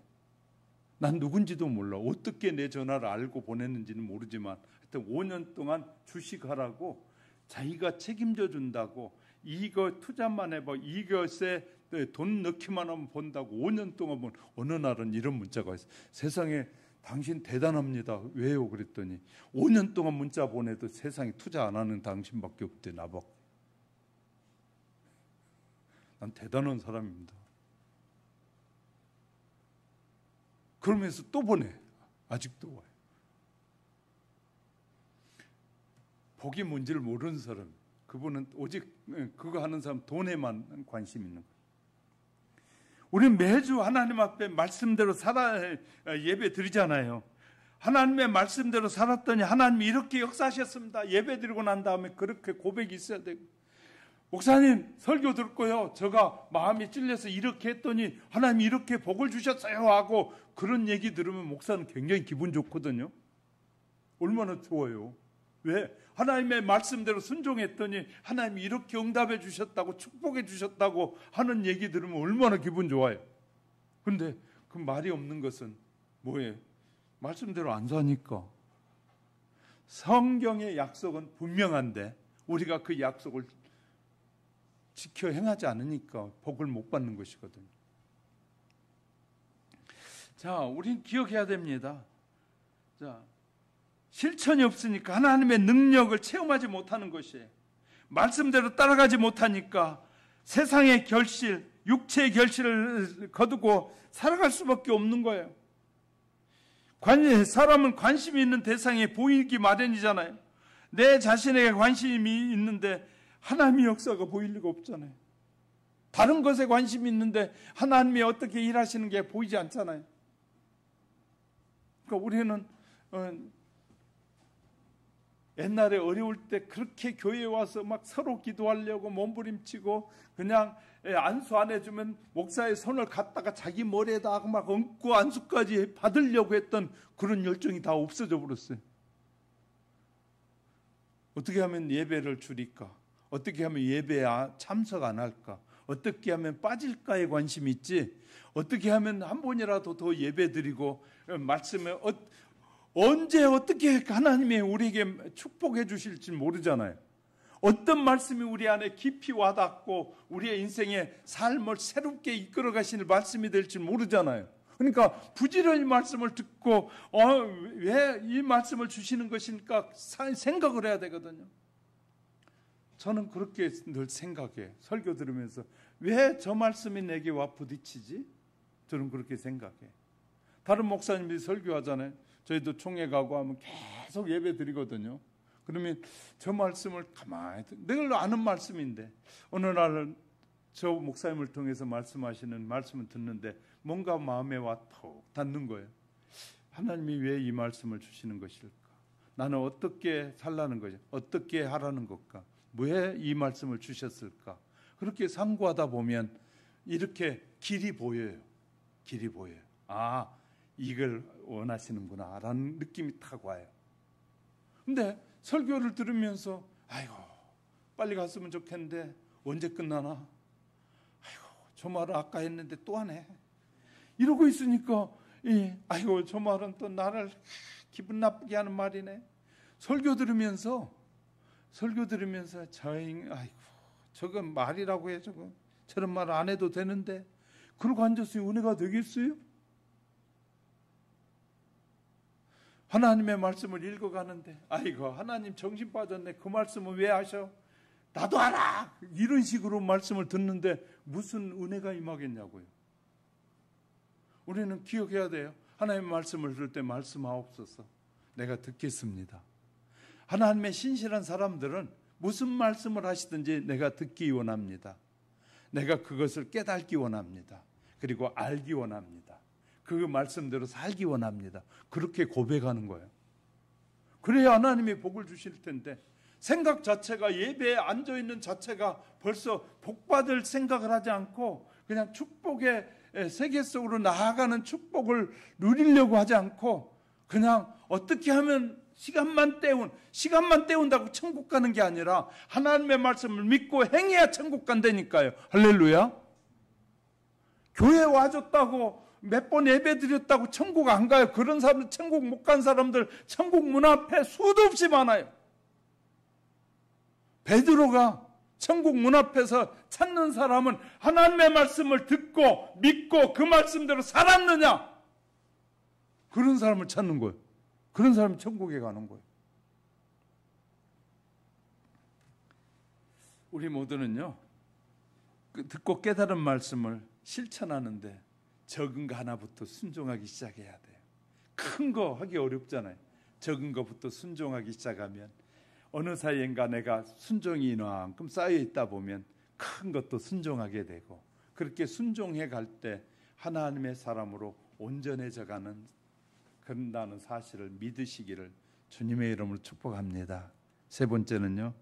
난 누군지도 몰라. 어떻게 내 전화를 알고 보냈는지는 모르지만 하여튼 5년 동안 주식하라고 자기가 책임져 준다고 이거 투자만 해봐. 이것에 돈 넣기만 하면 본다고 5년 동안 본 어느 날은 이런 문자가 있어요. 세상에 당신 대단합니다. 왜요? 그랬더니 5년 동안 문자 보내도 세상에 투자 안 하는 당신밖에 없대. 나밖에. 난 대단한 사람입니다. 그러면서 또 보내. 아직도 와요. 복이 뭔지를 모르는 사람. 그분은 오직 그거 하는 사람 돈에만 관심 있는 거예요. 우리는 매주 하나님 앞에 말씀대로 예배 드리잖아요. 하나님의 말씀대로 살았더니 하나님이 이렇게 역사하셨습니다. 예배 드리고 난 다음에 그렇게 고백이 있어야 되고 목사님 설교 듣고요. 제가 마음이 찔려서 이렇게 했더니 하나님이 이렇게 복을 주셨어요 하고 그런 얘기 들으면 목사는 굉장히 기분 좋거든요. 얼마나 좋아요. 왜? 하나님의 말씀대로 순종했더니 하나님이 이렇게 응답해 주셨다고 축복해 주셨다고 하는 얘기 들으면 얼마나 기분 좋아요. 그런데 그 말이 없는 것은 뭐예요? 말씀대로 안 사니까. 성경의 약속은 분명한데 우리가 그 약속을 지켜 행하지 않으니까 복을 못 받는 것이거든요. 자, 우린 기억해야 됩니다. 자, 실천이 없으니까 하나님의 능력을 체험하지 못하는 것이에요. 말씀대로 따라가지 못하니까 세상의 결실, 육체의 결실을 거두고 살아갈 수밖에 없는 거예요. 사람은 관심이 있는 대상에 보이기 마련이잖아요. 내 자신에게 관심이 있는데 하나님의 역사가 보일 리가 없잖아요. 다른 것에 관심이 있는데 하나님이 어떻게 일하시는 게 보이지 않잖아요. 그러니까 우리는 옛날에 어려울 때 그렇게 교회에 와서 막 서로 기도하려고 몸부림치고 그냥 안수 안 해주면 목사의 손을 갖다가 자기 머리에다 막 얹고 안수까지 받으려고 했던 그런 열정이 다 없어져 버렸어요. 어떻게 하면 예배를 줄일까? 어떻게 하면 예배에 참석 안 할까? 어떻게 하면 빠질까에 관심이 있지? 어떻게 하면 한 번이라도 더 예배 드리고 말씀에 언제 어떻게 하나님이 우리에게 축복해 주실지 모르잖아요. 어떤 말씀이 우리 안에 깊이 와닿고 우리의 인생의 삶을 새롭게 이끌어 가시는 말씀이 될지 모르잖아요. 그러니까 부지런히 말씀을 듣고 왜 이 말씀을 주시는 것일까 생각을 해야 되거든요. 저는 그렇게 늘 생각해요. 설교 들으면서 왜 저 말씀이 내게 와 부딪히지? 저는 그렇게 생각해요. 다른 목사님들이 설교하잖아요. 저희도 총회 가고 하면 계속 예배 드리거든요. 그러면 저 말씀을 가만히 늘 아는 말씀인데 어느 날은 저 목사님을 통해서 말씀하시는 말씀을 듣는데 뭔가 마음에 와 톡 닿는 거예요. 하나님이 왜 이 말씀을 주시는 것일까? 나는 어떻게 살라는 거죠? 어떻게 하라는 것까? 왜 이 말씀을 주셨을까? 그렇게 상고하다 보면 이렇게 길이 보여요. 길이 보여요. 아, 이걸 원하시는구나 라는 느낌이 탁 와요. 근데 설교를 들으면서 아이고 빨리 갔으면 좋겠는데 언제 끝나나? 아이고 저 말을 아까 했는데 또 하네. 이러고 있으니까 아이고 저 말은 또 나를 기분 나쁘게 하는 말이네. 설교 들으면서 아이고 저건 말이라고 해. 저런 말 안 해도 되는데 그러고 앉았으니 은혜가 되겠어요? 하나님의 말씀을 읽어가는데 아이고 하나님 정신 빠졌네. 그 말씀은 왜 하셔? 나도 알아. 이런 식으로 말씀을 듣는데 무슨 은혜가 임하겠냐고요. 우리는 기억해야 돼요. 하나님의 말씀을 들을 때 말씀하옵소서. 내가 듣겠습니다. 하나님의 신실한 사람들은 무슨 말씀을 하시든지 내가 듣기 원합니다. 내가 그것을 깨닫기 원합니다. 그리고 알기 원합니다. 그 말씀대로 살기 원합니다. 그렇게 고백하는 거예요. 그래야 하나님이 복을 주실 텐데 생각 자체가 예배에 앉아있는 자체가 벌써 복받을 생각을 하지 않고 그냥 축복의 세계 속으로 나아가는 축복을 누리려고 하지 않고 그냥 어떻게 하면 시간만 때운다고 천국 가는 게 아니라 하나님의 말씀을 믿고 행해야 천국 간다니까요. 할렐루야. 교회 와줬다고 몇 번 예배 드렸다고 천국 안 가요. 그런 사람들, 천국 못 간 사람들 천국 문 앞에 수도 없이 많아요. 베드로가 천국 문 앞에서 찾는 사람은 하나님의 말씀을 듣고 믿고 그 말씀대로 살았느냐? 그런 사람을 찾는 거예요. 그런 사람이 천국에 가는 거예요. 우리 모두는요, 듣고 깨달은 말씀을 실천하는데 적은 거 하나부터 순종하기 시작해야 돼요. 큰 거 하기 어렵잖아요. 적은 거부터 순종하기 시작하면 어느 사이인가 내가 순종이 이만큼 쌓여 있다 보면 큰 것도 순종하게 되고 그렇게 순종해 갈 때 하나님의 사람으로 온전해져가는 그런다는 사실을 믿으시기를 주님의 이름으로 축복합니다. 세 번째는요,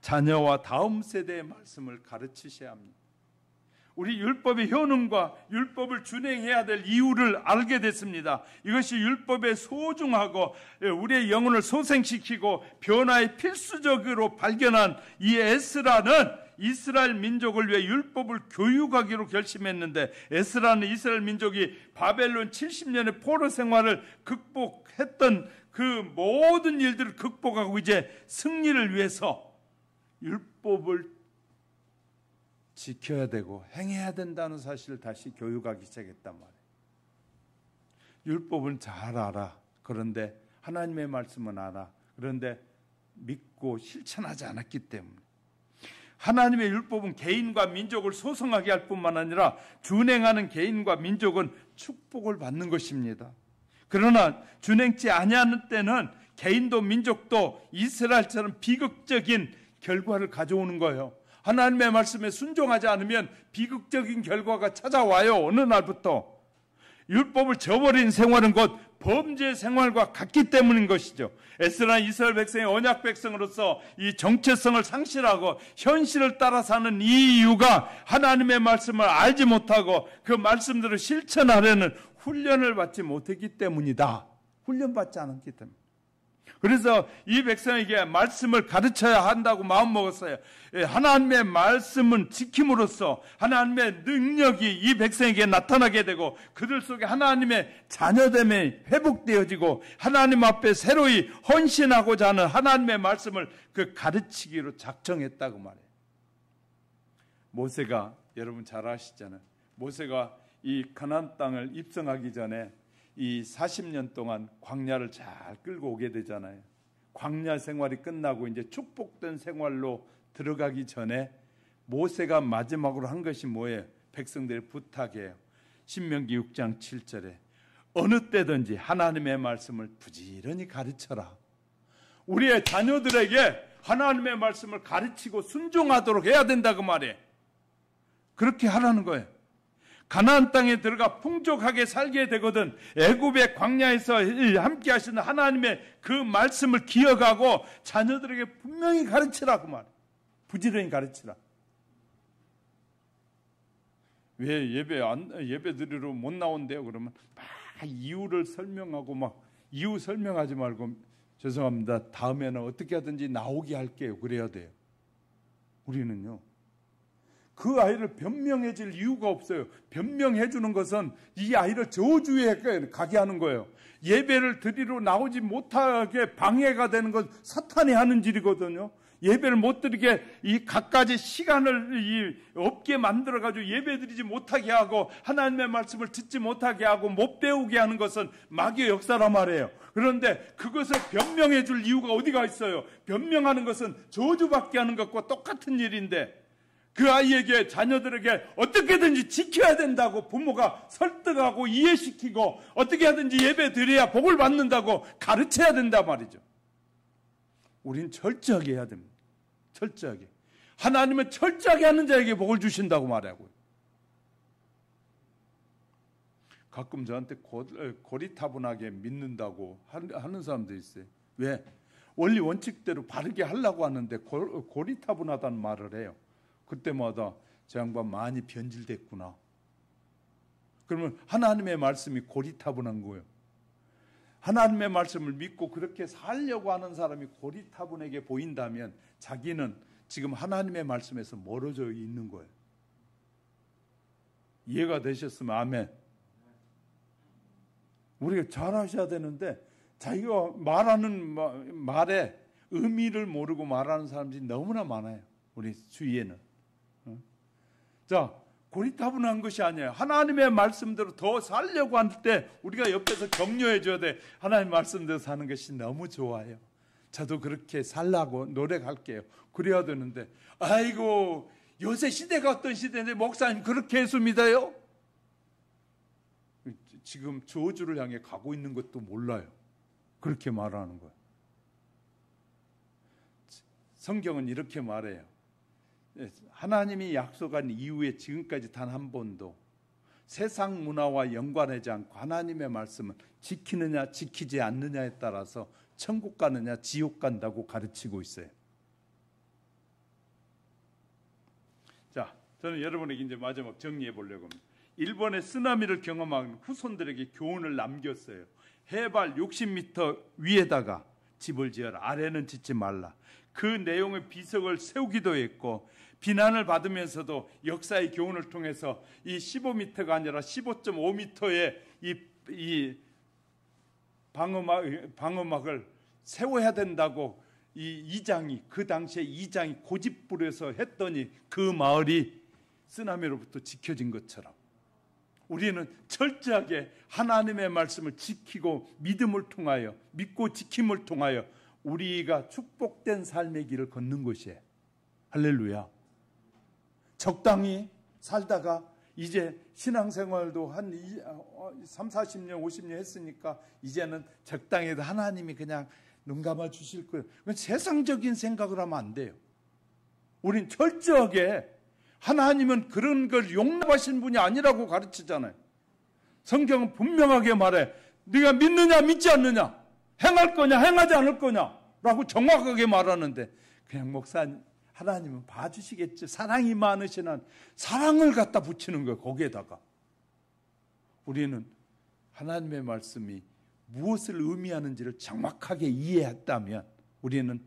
자녀와 다음 세대의 말씀을 가르치셔야 합니다. 우리 율법의 효능과 율법을 준행해야 될 이유를 알게 됐습니다. 이것이 율법의 소중하고 우리의 영혼을 소생시키고 변화의 필수적으로 발견한 이 에스라는 이스라엘 민족을 위해 율법을 교육하기로 결심했는데 에스라는 이스라엘 민족이 바벨론 70년의 포로 생활을 극복했던 그 모든 일들을 극복하고 이제 승리를 위해서 율법을 지켜야 되고 행해야 된다는 사실을 다시 교육하기 시작했단 말이에요. 율법은 잘 알아. 그런데 하나님의 말씀은 알아. 그런데 믿고 실천하지 않았기 때문에. 하나님의 율법은 개인과 민족을 소성하게 할 뿐만 아니라 준행하는 개인과 민족은 축복을 받는 것입니다. 그러나 준행치 아니하는 때는 개인도 민족도 이스라엘처럼 비극적인 결과를 가져오는 거예요. 하나님의 말씀에 순종하지 않으면 비극적인 결과가 찾아와요. 어느 날부터. 율법을 저버린 생활은 곧 범죄 생활과 같기 때문인 것이죠. 에스라는 이스라엘 백성의 언약 백성으로서 이 정체성을 상실하고 현실을 따라 사는 이 이유가 하나님의 말씀을 알지 못하고 그 말씀들을 실천하려는 훈련을 받지 못했기 때문이다. 훈련받지 않았기 때문에. 그래서 이 백성에게 말씀을 가르쳐야 한다고 마음먹었어요. 하나님의 말씀은 지킴으로써 하나님의 능력이 이 백성에게 나타나게 되고 그들 속에 하나님의 자녀됨이 회복되어지고 하나님 앞에 새로이 헌신하고자 하는 하나님의 말씀을 그 가르치기로 작정했다고 말해요. 모세가 여러분 잘 아시잖아요. 모세가 이 가나안 땅을 입성하기 전에 이 40년 동안 광야를 잘 끌고 오게 되잖아요. 광야 생활이 끝나고 이제 축복된 생활로 들어가기 전에 모세가 마지막으로 한 것이 뭐예요? 백성들의 부탁이에요. 신명기 6장 7절에 어느 때든지 하나님의 말씀을 부지런히 가르쳐라. 우리의 자녀들에게 하나님의 말씀을 가르치고 순종하도록 해야 된다고 말해. 그렇게 하라는 거예요. 가나안 땅에 들어가 풍족하게 살게 되거든 애굽의 광야에서 함께 하시는 하나님의 그 말씀을 기억하고 자녀들에게 분명히 가르치라고 말해. 부지런히 가르치라. 왜 예배 드리러 못 나온대요? 그러면 막 이유를 설명하고 막 이유 설명하지 말고 죄송합니다. 다음에는 어떻게 하든지 나오게 할게요. 그래야 돼요. 우리는요. 그 아이를 변명해 줄 이유가 없어요. 변명해 주는 것은 이 아이를 저주에 가게 하는 거예요. 예배를 드리러 나오지 못하게 방해가 되는 건 사탄이 하는 일이거든요. 예배를 못 드리게 이 갖가지 시간을 없게 만들어가지고 예배 드리지 못하게 하고 하나님의 말씀을 듣지 못하게 하고 못 배우게 하는 것은 마귀의 역사란 말이에요. 그런데 그것을 변명해 줄 이유가 어디가 있어요? 변명하는 것은 저주받게 하는 것과 똑같은 일인데 그 아이에게 자녀들에게 어떻게든지 지켜야 된다고 부모가 설득하고 이해시키고 어떻게 하든지 예배 드려야 복을 받는다고 가르쳐야 된단 말이죠. 우린 철저하게 해야 됩니다. 철저하게. 하나님은 철저하게 하는 자에게 복을 주신다고 말하고요. 가끔 저한테 고리타분하게 믿는다고 하는 사람도 있어요. 왜? 원리 원칙대로 바르게 하려고 하는데 고리타분하다는 말을 해요. 그때마다 저 양반 많이 변질됐구나. 그러면 하나님의 말씀이 고리타분한 거예요. 하나님의 말씀을 믿고 그렇게 살려고 하는 사람이 고리타분하게 보인다면 자기는 지금 하나님의 말씀에서 멀어져 있는 거예요. 이해가 되셨으면 아멘. 우리가 잘 하셔야 되는데 자기가 말하는 말에 의미를 모르고 말하는 사람들이 너무나 많아요. 우리 주위에는. 자, 고리타분한 것이 아니에요. 하나님의 말씀대로 더 살려고 할 때 우리가 옆에서 격려해 줘야 돼. 하나님의 말씀대로 사는 것이 너무 좋아요. 저도 그렇게 살라고 노력할게요. 그래야 되는데 아이고 요새 시대가 어떤 시대인데 목사님 그렇게 예수 믿어요? 지금 저주를 향해 가고 있는 것도 몰라요. 그렇게 말하는 거예요. 성경은 이렇게 말해요. 하나님이 약속한 이후에 지금까지 단 한 번도 세상 문화와 연관하지 않고 하나님의 말씀은 지키느냐 지키지 않느냐에 따라서 천국 가느냐 지옥 간다고 가르치고 있어요. 자, 저는 여러분에게 이제 마지막 정리해 보려고 합니다. 일본의 쓰나미를 경험한 후손들에게 교훈을 남겼어요. 해발 60m 위에다가 집을 지어라. 아래는 짓지 말라. 그 내용의 비석을 세우기도 했고 비난을 받으면서도 역사의 교훈을 통해서 이 15m가 아니라 15.5m의 이 방어막을 세워야 된다고 이장이 그 당시에 이장이 고집부려서 했더니 그 마을이 쓰나미로부터 지켜진 것처럼 우리는 철저하게 하나님의 말씀을 지키고 믿음을 통하여, 믿고 지킴을 통하여 우리가 축복된 삶의 길을 걷는 것이에요. 할렐루야. 적당히 살다가 이제 신앙생활도 한 3, 40년, 50년 했으니까 이제는 적당히 하나님이 그냥 눈 감아 주실 거예요. 그건 세상적인 생각을 하면 안 돼요. 우린 철저하게 하나님은 그런 걸 용납하신 분이 아니라고 가르치잖아요. 성경은 분명하게 말해. 네가 믿느냐 믿지 않느냐, 행할 거냐 행하지 않을 거냐 라고 정확하게 말하는데, 그냥 목사님 하나님은 봐주시겠죠. 사랑이 많으신 한 사랑을 갖다 붙이는 거예요. 거기에다가 우리는 하나님의 말씀이 무엇을 의미하는지를 정확하게 이해했다면 우리는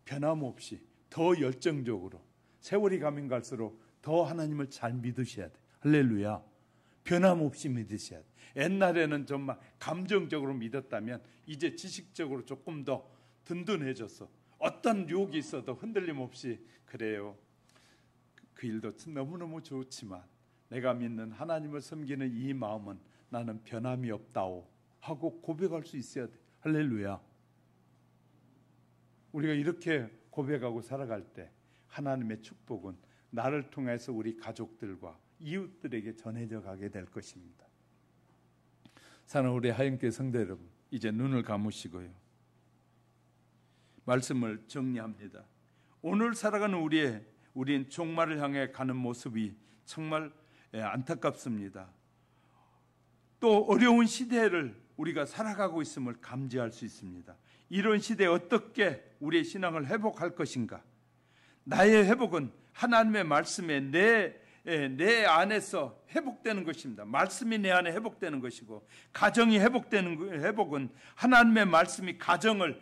변함없이 더 열정적으로, 세월이 가면 갈수록 더 하나님을 잘 믿으셔야 돼요. 할렐루야. 변함없이 믿으셔야 돼요. 옛날에는 정말 감정적으로 믿었다면 이제 지식적으로 조금 더 든든해져서 어떤 유혹이 있어도 흔들림 없이, 그래요, 그 일도 너무너무 좋지만 내가 믿는 하나님을 섬기는 이 마음은 나는 변함이 없다오 하고 고백할 수 있어야 돼. 할렐루야. 우리가 이렇게 고백하고 살아갈 때 하나님의 축복은 나를 통해서 우리 가족들과 이웃들에게 전해져 가게 될 것입니다. 사랑하는 우리 하영교회 성도 여러분, 이제 눈을 감으시고요, 말씀을 정리합니다. 오늘 살아가는 우린 종말을 향해 가는 모습이 정말 안타깝습니다. 또 어려운 시대를 우리가 살아가고 있음을 감지할 수 있습니다. 이런 시대에 어떻게 우리의 신앙을 회복할 것인가? 나의 회복은 하나님의 말씀에 내 안에서 회복되는 것입니다. 말씀이 내 안에 회복되는 것이고, 가정이 회복은 하나님의 말씀이 가정을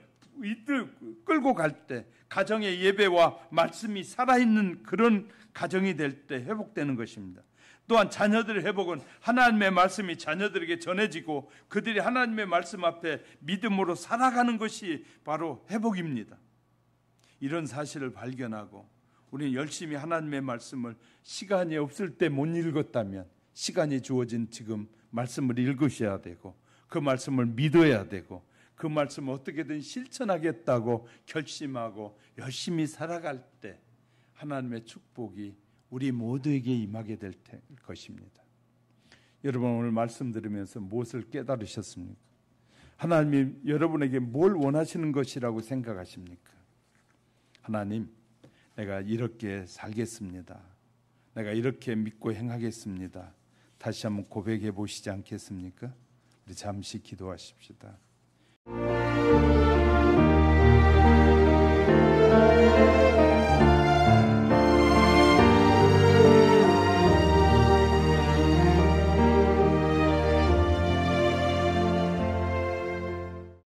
끌고 갈 때, 가정의 예배와 말씀이 살아있는 그런 가정이 될 때 회복되는 것입니다. 또한 자녀들의 회복은 하나님의 말씀이 자녀들에게 전해지고 그들이 하나님의 말씀 앞에 믿음으로 살아가는 것이 바로 회복입니다. 이런 사실을 발견하고 우리는 열심히 하나님의 말씀을 시간이 없을 때 못 읽었다면 시간이 주어진 지금 말씀을 읽으셔야 되고, 그 말씀을 믿어야 되고, 그 말씀을 어떻게든 실천하겠다고 결심하고 열심히 살아갈 때 하나님의 축복이 우리 모두에게 임하게 될 것입니다. 여러분, 오늘 말씀 들으면서 무엇을 깨달으셨습니까? 하나님이 여러분에게 뭘 원하시는 것이라고 생각하십니까? 하나님, 내가 이렇게 살겠습니다. 내가 이렇게 믿고 행하겠습니다. 다시 한번 고백해 보시지 않겠습니까? 우리 잠시 기도하십시다.